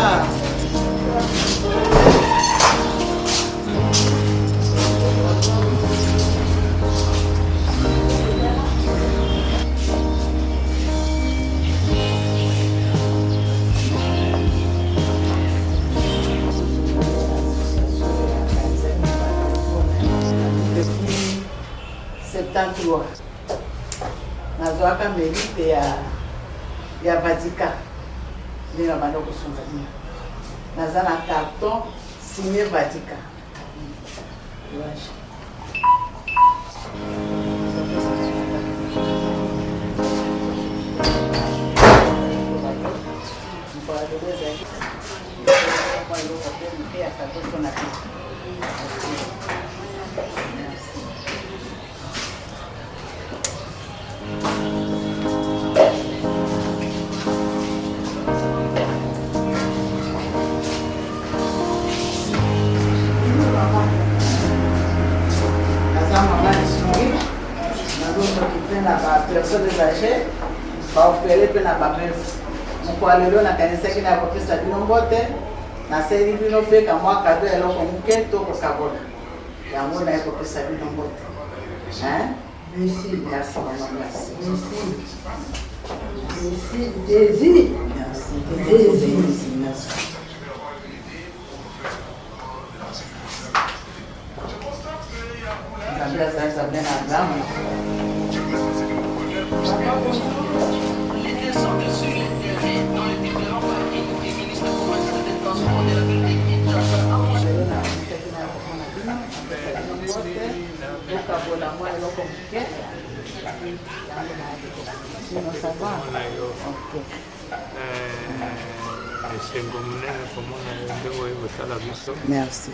va. Depuis 73 nazwaka mérite ya Vatican nde na banda kosonzania naza na carton signé Vatican. Personnes âgées baofere mpe na bamese mokolo lelo nakanisaki na kopesa bino mbote naseli bino mpe kamwa kado ya eloko moke to kokabola yango naye kopesa bino mbote. Merci, merci maman, merci. Merci, Jésus. Merci, Jésus. Merci. Sasa bien Abraham. Les descendants sur les terrains dans les différents partis des ministres provinciaux des transports de la ville de Kinshasa. Merci.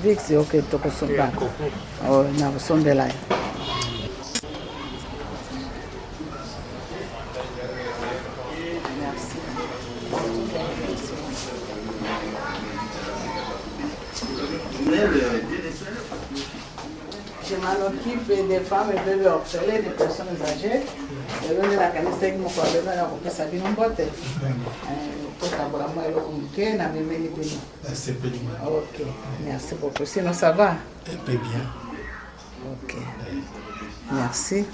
Vix, ok, tokosomba. Oh, na kusombela. Je m'en occupe des femmes et bébés orphelins, des personnes âgées. Et là, la canisse est mon collègue, on a coupé sa vie en botte. Ok, merci beaucoup. Sinon, ça va? Un peu bien. Ok. Merci.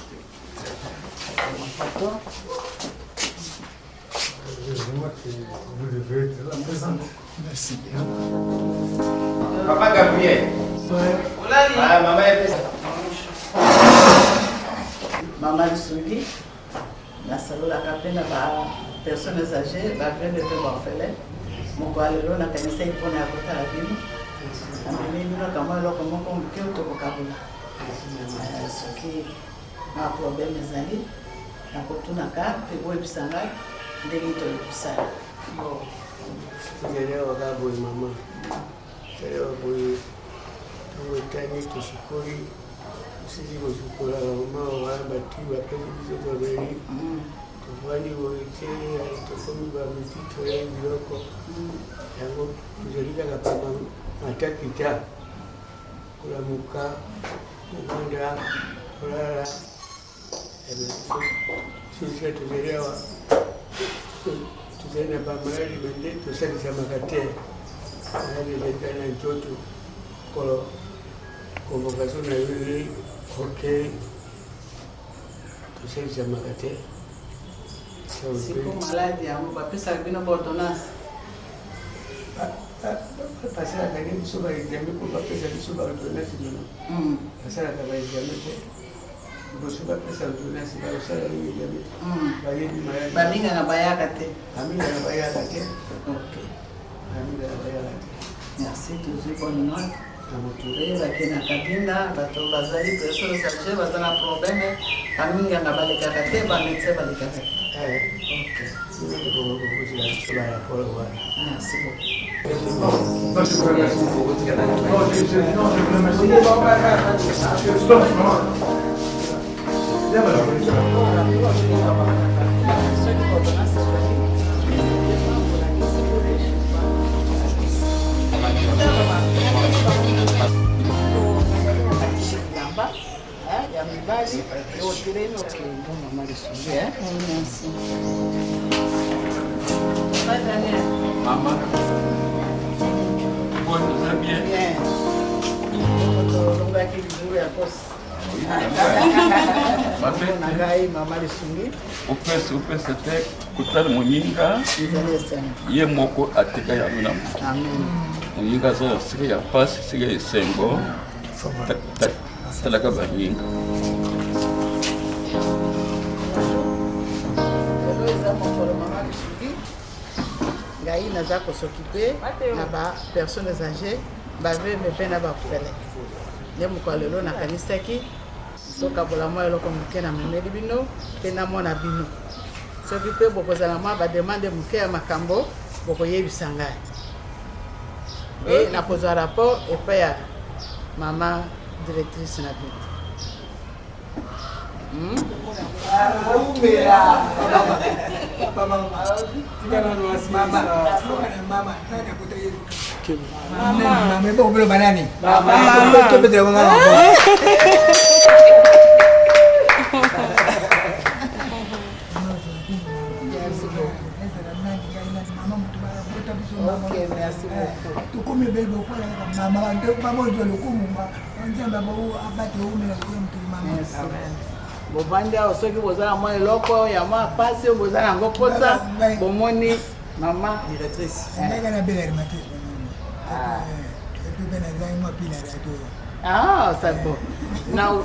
Merci bien. Papa Gabriel. Ah, maman est Maman Lissoudi, la salon la capitaine va personnes âgées, va bien de orphelins. Mon collègue la canisse est pour la côté à la ville. Amener nous comme moi alors comment on peut tout au Kabula. Ce qui a problème mes amis. Na kutuna ka pego ebisanga ndelito ebisala. Bon. Ndio wakabo mama. Leo boy tuwekanye tushikori sisi kushukura mama wa batiwa pedi bizo beri. Tufani wote tukomi ba mitito ya biloko. Yango kujolika kapapa matakita kula muka kwenda kulala. Sisi tuelewa tuzena bamali bende tusalisa makate hali lekana njoto kolo convocation na yule hotel tusalisa makate siku maladi ya mba pesa bino ordonnance pasala kani soba jamii kwa pesa soba ordonnance dino pasala kama jamii bosuba pesa ordonnance ba usala hiyo jamii bayeni mayani baminga na bayaka te amina na bayaka te ok amina na bayaka te merci toujours bonne note et bakena kabinda bato bazali personnes âgées bazana problème baminga na balekaka te bamédecin balekaka te ok merci Ok, bon, maman le sujet. Hein? Merci. Pas Daniel. Maman. Bon, nous allons bien. Bien. On va qu'il joue à cause. Maman le sujet. Upese kutali munyinga ye moko atika ya mina munyinga zo sike ya pasi sike isengo talaka banyinga ngai naza kosokipe na ba personnes âgées bave mepe na bafele nde mokolo lelo nakanisaki sokabola mwa eloko moke na memeli bino mpe namona bino soki mpe bokozala mwa bademande moke ya makambo bokoyebisa ngai e nakozwa rapport epai ya mama directrice na bino. Ok, merci beaucoup. Bobandi awo soki bozala mwa eloko ya mwa pasi oyo bozala yango posa bomoni mama directrice. Ah, c'est bon. Now,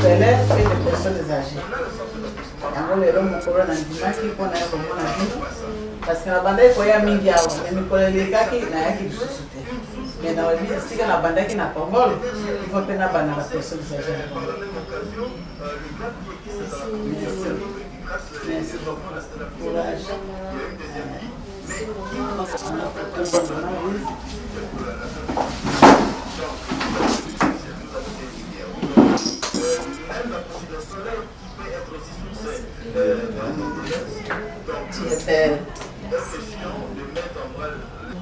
et les personnes âgées. Yango lelo mokolo na ndimaki mpona ya komona bino parce que na bandaki koya mingi awa me mikolo elekaki nayaki lisusu te me na esika na bandaki na Kongolo ifo mpe na bana na personnes âgées na Kongolo. Merci beaucoup. Courage.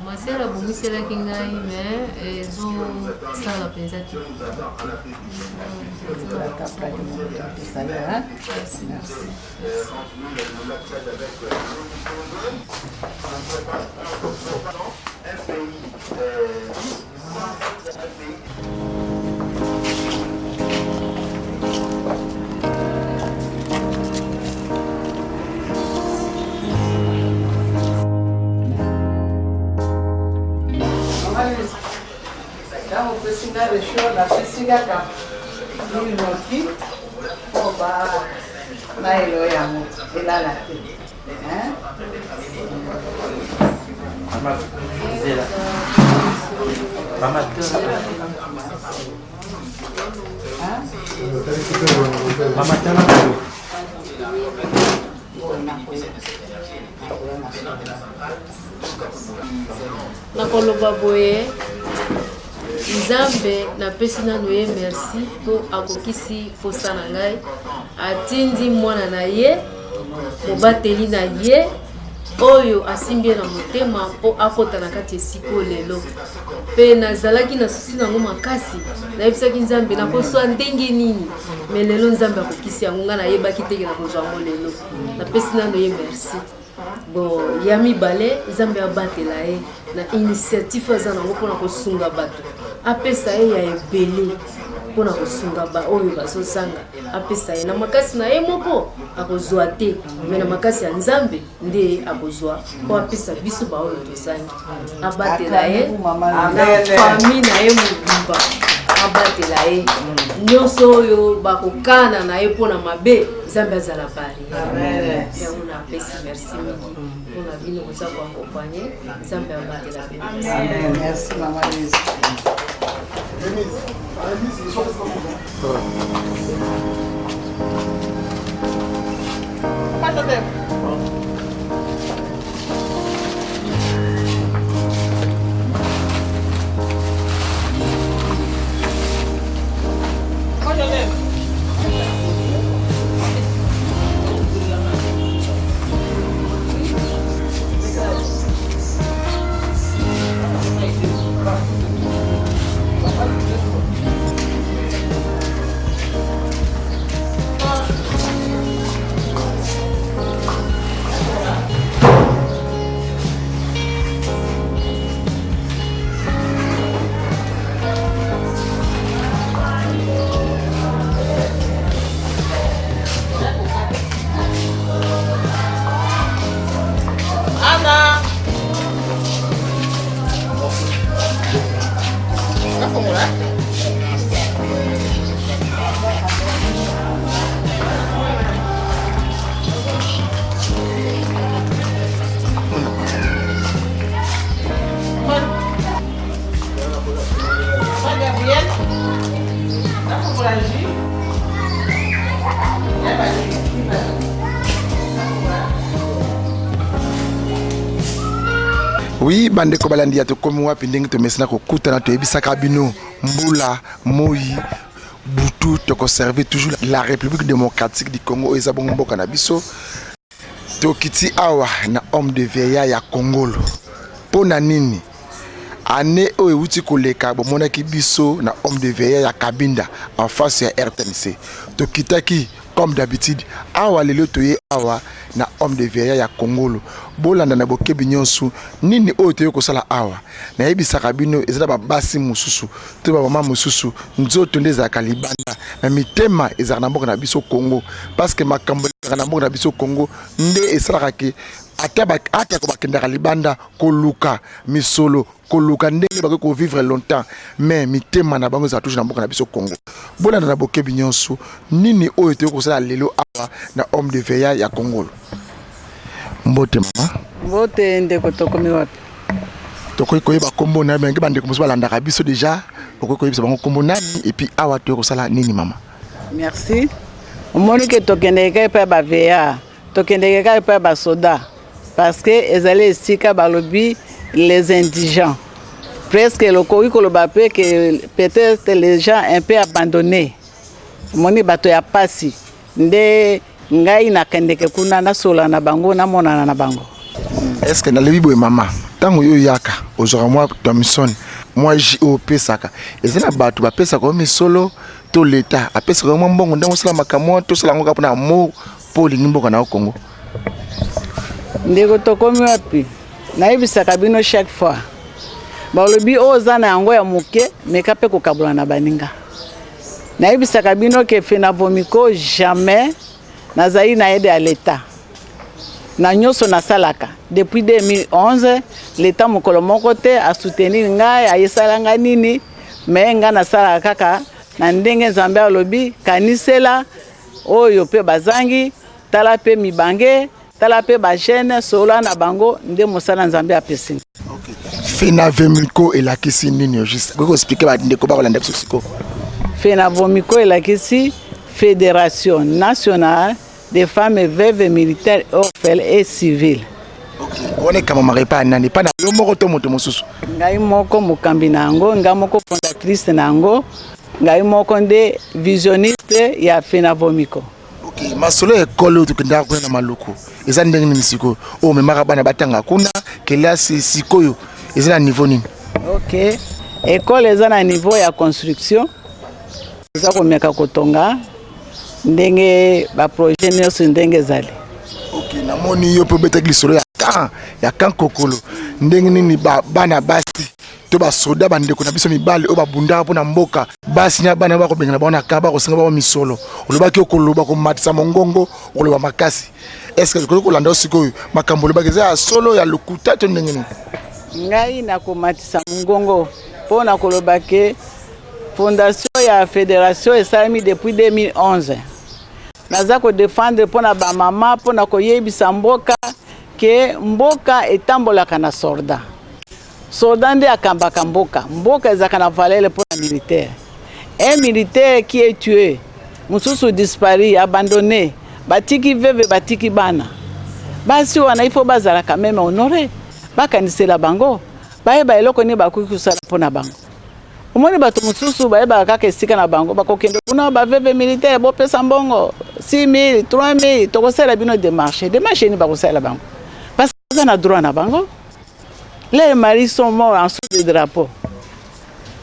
Masela bongiselaki ngai me ezosala mpenza te. Então, o sinal deixou na piscina cá. Ele não aqui, oba, na Eloiamo, ele lá na frente. nakoloba boye Nzambe napesi nanu ye merci po akokisi posa na ngai atindi mwana na ye mobateli na ye oyo asimbie na motema po akota na kati esiko lelo pe nazalaki na susi nango makasi nayebisaki Nzambe nakoswa ndenge nini me lelo Nzambe akokisi yango nga nayebaki teke nakozwa yango lelo napesi nanu ye merci. Bon, ya mibale Nzambe abatela ye na initiative aza nango mpona kosunga bato apesa ye ya ebele mpona kosunga ba oyo bazozanga apesa ye na makasi na ye moko akozwa te me na makasi ya Nzambe nde akozwa po apesa biso ba oyo tozangi abatela ye na famille na ye mobimba abatela ye nyonso oyo bakokana na ye mpona mabe nzambe azala pari yango napesi merci mingi mpona bino koza koakompagne nzambe abatela bino. Merci maman Lise. Oui, bande ko balandi ya to komi wapi ndenge to mesina ko kutana to ebisaka bino mbula moyi butu to conserver toujours la République démocratique du Congo ezabongo mboka na biso to kiti awa na homme de veilla ya Congolo pona nini ane o euti koleka bomona ki biso na homme de veilla ya Kabinda en face ya RTNC to kitaki comme d'habitude awa lelo toye awa na homme de veilla ya Congolo bolanda na bokebi nyonso nini oyo toye kosala awa na yebisaka bino ezala babasi mususu to bamama mususu nzoto ndeza kalibanda na mitema ezala na mboka na biso Congo parce que makambo na mboka na biso Congo nde esalaka ke ata ko bakendaka libanda koluka misolo koluka ndenge bako ko vivre longtemps mais mitema na bango za toujours na mboka na biso Congo bolanda na bokebi nyonso nini oyo toye kosala lelo awa na homme de veilla ya Congolo. Mbote mama mbote ndeko tokomi wapi tokoyi koyeba kombo na bengi bande komuso balandaka biso déjà okoyi koyebisa bango kombo nani et puis awa toye kosala nini mama. Merci. Omoni ke tokendeka epai ba veilla tokendeka epai ba soda parce que ezali esika balobi les indigents presque le koyi koloba pe que peut-être les gens un peu abandonnés moni bato ya pasi nde ngai nakendeke kuna na sola na bango na monana na bango. Est-ce que na lebi boye mama tango yo yaka ozora moi Thomson moi JOP saka ezena bato bapesa ko misolo to leta apesa ko mbongo ndango sala makamwa to sala ngo kapona mo poli nimboka na Congo ndeko tokomi wapi na yebisaka bino chaque fois balobi oza na yango ya moke meka pe kokabula na baninga na yebisaka bino ke Fenavomiko jamais nazali na aide à l'état na nyonso na salaka depuis 2011 l'état mokolo moko te a soutenir ngai ayesala nga nini mais nga na sala kaka na ndenge Nzambe alobi kanisela oyo pe bazangi tala pe mibange tala pe ba jeune sola na bango nde mosala Nzambe apesi. OK. Fenavomiko elakisi nini juste ko expliquer ba ndeko ba kolanda biso siko. Fenavomiko elakisi Fédération nationale des femmes veuves militaires orphelines et civiles. OK. On est comme marepa nani pas na yo moko to moto mosusu. Ngai moko mokambi nango, ngai moko fondatrice nango, ngai moko nde visionniste ya Fenavomiko. OK. Masolo ekolo tukenda kuna na maluku. Eza ndenge ni siko. O memaka bana batanga kuna kelasi sikoyo. Eza na niveau nini? OK. École eza na niveau ya construction. Eza komeka kotonga ndenge ba projet nyonso ndenge zali. OK, na moni yo pe betaki lisolo ya kan kokolo ndenge nini bana basi to ba soda bandeko na biso mibale o babunda po na mboka basi nya bana ba ko benga na bona ka ba ko singa ba misolo olobaki okoloba ko matisa mongongo oloba makasi est-ce que ko landa osiko makambo olobaki za solo ya lukuta to ndenge nini ngai na ko matisa mongongo po na koloba ke Fondation ya fédération esalami depuis 2011. Naza ko défendre pona ba mama pona ko yebisa mboka ke mboka etambolaka na soldat. Soldat nde akambaka mboka. Mboka ezaka na valeur pona militaire. Un militaire qui est tué, mususu disparu, abandonné, batiki veve batiki bana. Basi wana ifo bazala quand même honoré. Bakanisela bango. Bayeba eloko ni bakoki kusala pona bango. Omoni bato mususu bayeba kaka esika na bango bakokende kuna baveve militaire bopesa mbongo 6 000 3 000 tokosala bino démarche ni bakosala bango parce que ça na droit na bango. Les maris sont morts en sous de drapeau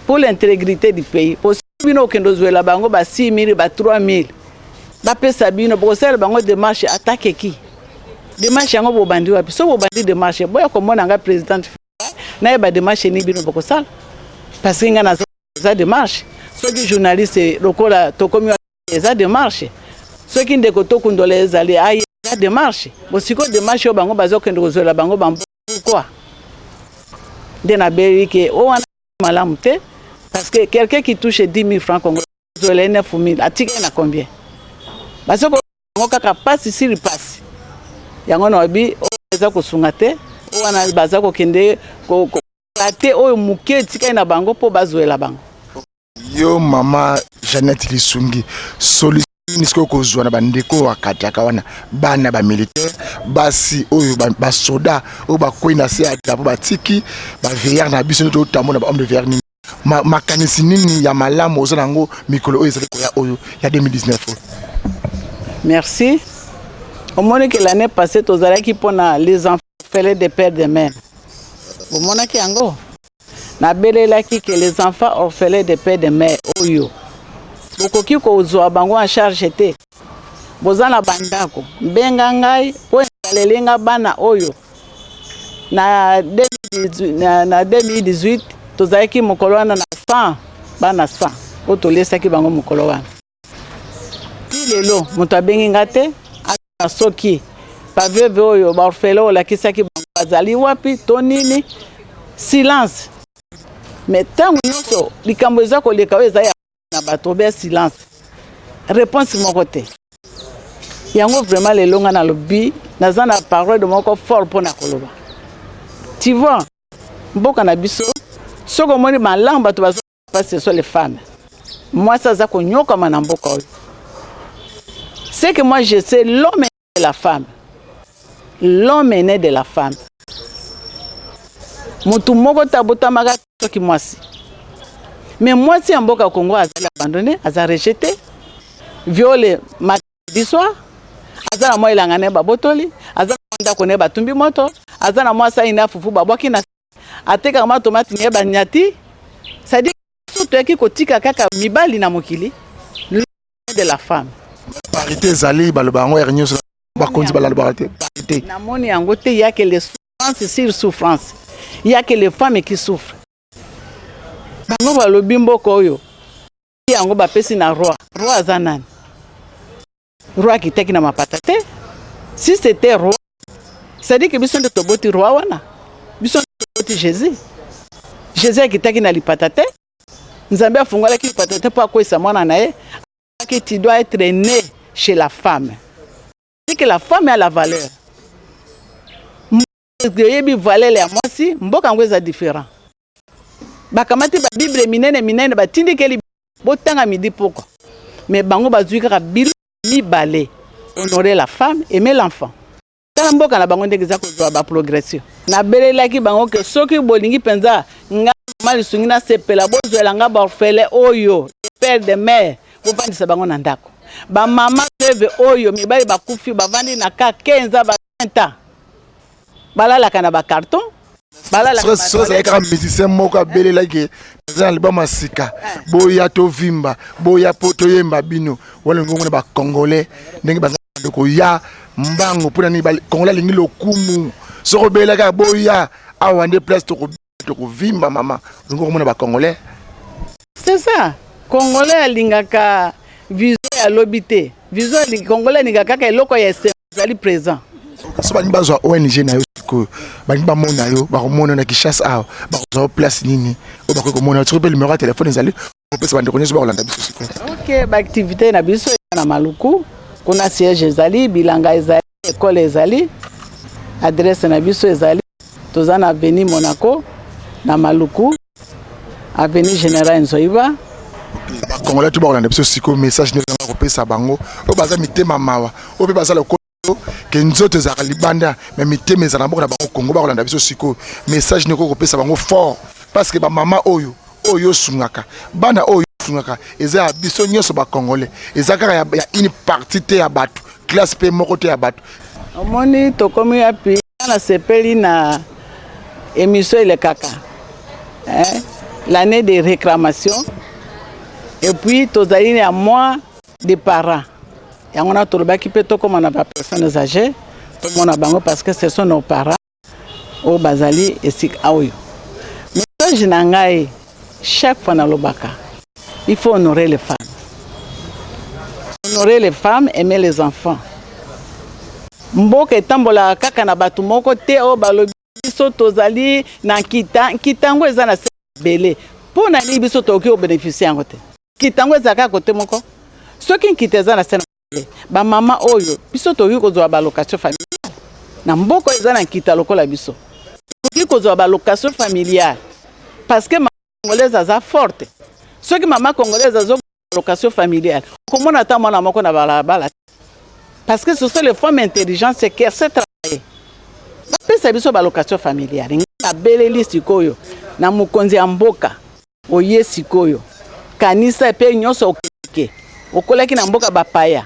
pour l'intégrité du pays. Pour bino kendo zuela bango ba 6 000 ba 3 000 bapesa bino bakosala bango démarche attaque qui démarche yango bobandi wapi so bobandi démarche boya komona nga président na ba démarche ni bino bakosala parce que ngana za démarche ceux qui journalistes lokola tokomi za démarche ceux qui ndeko tokundola ezali ai za démarche bosiko démarche yo bango bazokende kozola bango bambo quoi de na berike o wana malamu te parce que quelqu'un qui touche 10 000 francs congolais zola 9 000 atika na combien basoko kaka passe sur passe yango no bi o eza kosunga te o wana bazako kende ko ate oyo muke tika na bango po bazoela bango. Yo mama Jeannette Lisungi solution nisko kozwa na bandeko wakataka wana bana ba militaire basi oyo ba soda o ba kwena se ata po batiki ba veilleur na biso to tamona ba homme de verni makanisi nini ya malamu ozana ngo mikolo oyo ezali koya oyo ya 2019. Merci. Au moins que l'année passée tozalaki pona les enfants orphelins de père de mère. Au moins que yango na belelaki que les enfants orphelins de père de mère oyo bokoki kozwa bango en charge te bozana bandako benga ngai po lelenga bana oyo na 2018 tozalaki mokolo wana na 100 bana 100 otolesaki bango mokolo wana lelo moto abengi ngate ana soki paveve oyo ba orphelin olakisaki bango bazali wapi to nini silence. Mais tant que nous likambo eza koleka oyo eza ya na bato be silence réponse mon côté yango vraiment le longa na lobby naza na parole de moko fort pour na koloba tu vois mboka na biso soko moni malamu bato bazo passer sur les femmes moi ça za konyoka na mboka oyo c'est que moi je sais l'homme est de la femme, l'homme est né de la femme. Mutu moko tabota maga toki mwasi. Mais mwasi en mboka Congo azali abandonné, azali rejeté, violé mardi soir, azala mo ilangane babotoli, azala mwanda kone batumbi moto, azala mwasa ina fufu babwaki na ateka kama tomate nye banyati. Ça dit tout eki kotika kaka mibali na mokili, l'homme de la femme. Parité zali balobango ernyo ba konzi balalo parité. Na moni yango te ya que les souffrances sur souffrance. Il y a que les femmes qui souffrent. Bango balobi mboko oyo. Yango ba pesi na roi. Roi azanani. Roi qui teki na mapatate. Si c'était roi, ça dit que biso de toboti roi wana. Biso toboti Jésus. Jésus qui teki na lipatate. Nzambe afungola ki lipatate po akwesa mwana na ye. Que tu dois être né chez la femme. C'est que la femme a la valeur. Yebi valeur ya mwasi mboka ngweza différent. Bakamati ba Bible minene batindi keli botanga midi poko. Mais bango bazui kaka bilo mibale. Honorer la femme, aimer l'enfant. Tala mboka na bango ndekeza kozwa ba progression. Na belelaki bango ke soki bolingi penza nga mali sungina sepela bozwela nga ba orphelin oyo, père de mère. Vous vendez ça bango na ndako. Ba mama teve oyo mibali bakufi bavandi na ka 15 ba 20 ans. Balala kana ba carton. Balala kana. So ça ka médecin moko belela ke za liba masika. Boya to vimba, boya poto yemba bino. Wala ngongona ba congolais ndenge ba ndeko ya mbango pona ni ba congolais lingi lokumu. So belela ka boya awande place to vimba mama. Ngongona ba congolais. C'est ça. Congolais alingaka vision ya lobité. Vision li Congolais alingaka ka eloko ya sali présent. So bani bazwa ONG na yo ko bani ba mona yo ba ko mona na Kinshasa a ba ko place nini o ba ko mona tu peux numéro de téléphone ezali kopesa bande konyo ba kolanda biso siko. OK, ba activité na biso na Maluku, kuna siège ezali, bilanga ezali, école ezali, adresse na biso ezali, tozana avenue Monaco na Maluku, avenue Général Nzoiba. Congolais tu ba kolanda biso siko message ne nga kopesa bango, o baza mitema mawa, o pe baza le que nzoto ezaka libanda mais mitema ezala mboka na bango Congo ba kolanda biso siko message ne ko kopesa bango fort parce que ba mama oyo sungaka bana oyo sungaka eza biso nyoso ba congolais ezaka ya une partie te ya bato classe pe moko te ya bato omoni tokomi api na sepeli na émission le kaka l'année de réclamation et puis tozali à moi des parents yango na tolobaki pe tokoma na ba personnes âgées tomona bango parce que ce sont nos parents au bazali esik aoyo message na ngai chaque fois na lobaka il faut honorer les femmes, aimer les enfants. Mboka etambola kaka na batu moko te o balobi biso tozali na kitango eza na sebele po na ni biso toki o bénéficier yango te kitango eza kaka kote moko soki nkiteza na sena ba mama oyo biso toki kozwa ba location familiale na mboka eza na kita lokola biso toki kozwa ba location familiale parce que mama congolaise aza forte soki mama congolaise azo location familiale comment ata mwana moko na bala parce que ce sont les femmes intelligentes c'est qui essaient de travailler bapesa biso ba location familiale na beleli sikoyo na mokonzi ya mboka oye sikoyo kanisa pe nyonso okeke okolaki na mboka bapaya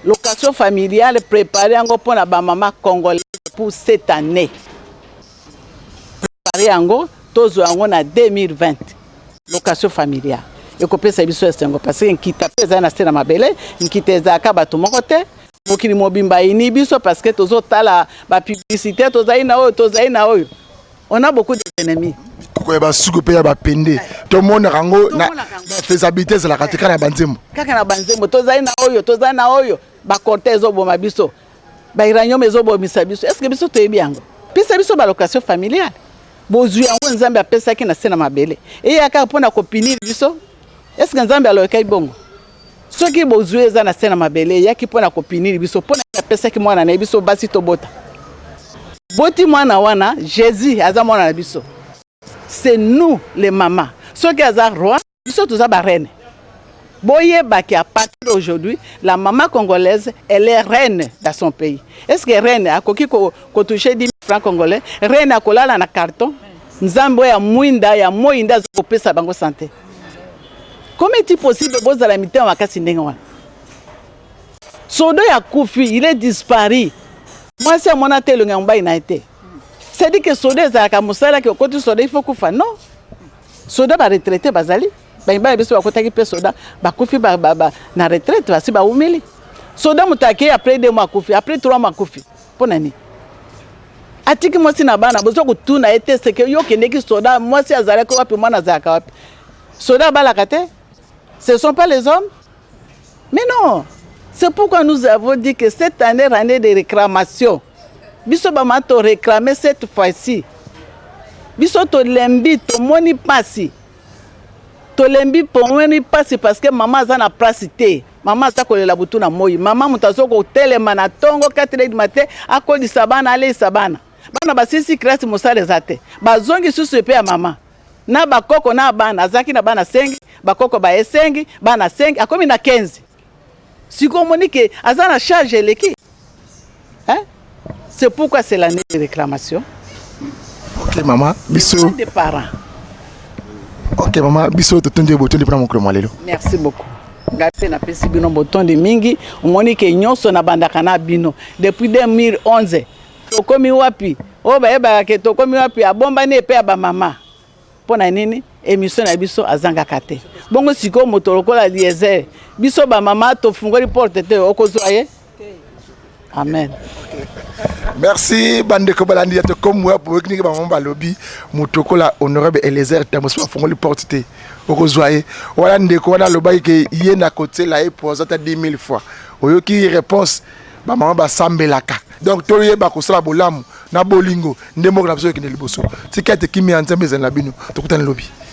location familiale préparer yango pona ba mama congolaise pour cette année préparer yango tozo yango na 2020 location familiale ekopesa biso esengo parce que nkita peza na stena mabele nkita ezaka bato moko te mokili mobimba ini biso parce que tozo tala ba publicité tozai na oyo on a beaucoup d'ennemis ko ba suku pe ya ba pende to mona rango na faisabilité c'est la katika na banzembo kaka na banzembo tozai na oyo ba cortez oboma biso ba iranyo mezo bomisa biso est-ce que biso toyebi yango pesa biso ba location familiale bozu yango nzambe apesa ki na stena mabele e yaka pona kopinir biso est-ce que nzambe aloka ibongo soki bozu eza na stena mabele yaki pona kopinir biso pona apesa ki mwana na biso basi to bota boti mwana wana Jésus aza mwana na biso c'est nous les mamans soki aza roi biso toza ba reine boye baki à partir d'aujourd'hui la maman congolaise elle est reine dans son pays est-ce que reine akoki ko toucher 10 000 francs congolais reine akolala na carton nzambe ya moinda za kopesa bango santé comment est-il possible bozala mitema makasi ndenge wana sodo ya kufi il est disparu moi c'est mon atelier ngamba ina été c'est dit que sodo za ka musala ke okoti sodo il faut kufa non sodo ba retraité bazali ba biso bakotaki pe soda ba kufi ba na retraite basi ba umili soda mutaki après 2 mois kufi après 3 mois kufi pona ni atiki mosi na bana bozo kutuna ete seke yo kendeki soda mosi azala ko wapi mwana zaka wapi soda balaka te ce sont pas les hommes mais non c'est pourquoi nous avons dit que cette année de réclamation biso ba mato réclamer cette fois-ci biso to lembi to moni pasi tolembi pomweni pasi parce que maman aza na place te maman aza kolela butu na moyi maman mutazo ko telema na tongo 4h du matin akolisa bana alesa bana basisi classe mosala ezate bazongi susu pe ya maman na bakoko na bana azaki na bana 5 bakoko ba 5 bana 5 akomi na 15 siko monique aza na charge eleki c'est pourquoi c'est l'année de réclamation. OK maman biso des parents. OK maman biso totonde botondi pour mon kromalelo. Merci beaucoup. Ngate na pesi bino botondi mingi monique nyonso na bandaka na bino depuis 2011 tokomi wapi o bayeba ke tokomi wapi abombani epe ba mama pona nini émission na biso azanga kate bongo siko moto lokola Eliezer biso ba mama to fungoli porte te okozwa ye amen. Merci bande ko balandi to comme moi pour que ba mama balobi mutokola honorable Eliezer tamoso fungoli porte te okozwa ye wala ndeko wana lobai ke ye na côté la e posata 10 000 fois oyoki réponse ba mama ba sambelaka donc toye ba kosala bolamu na bolingo ndemo na biso ke ne liboso tikete kimi anzambe za na bino tokutana lobi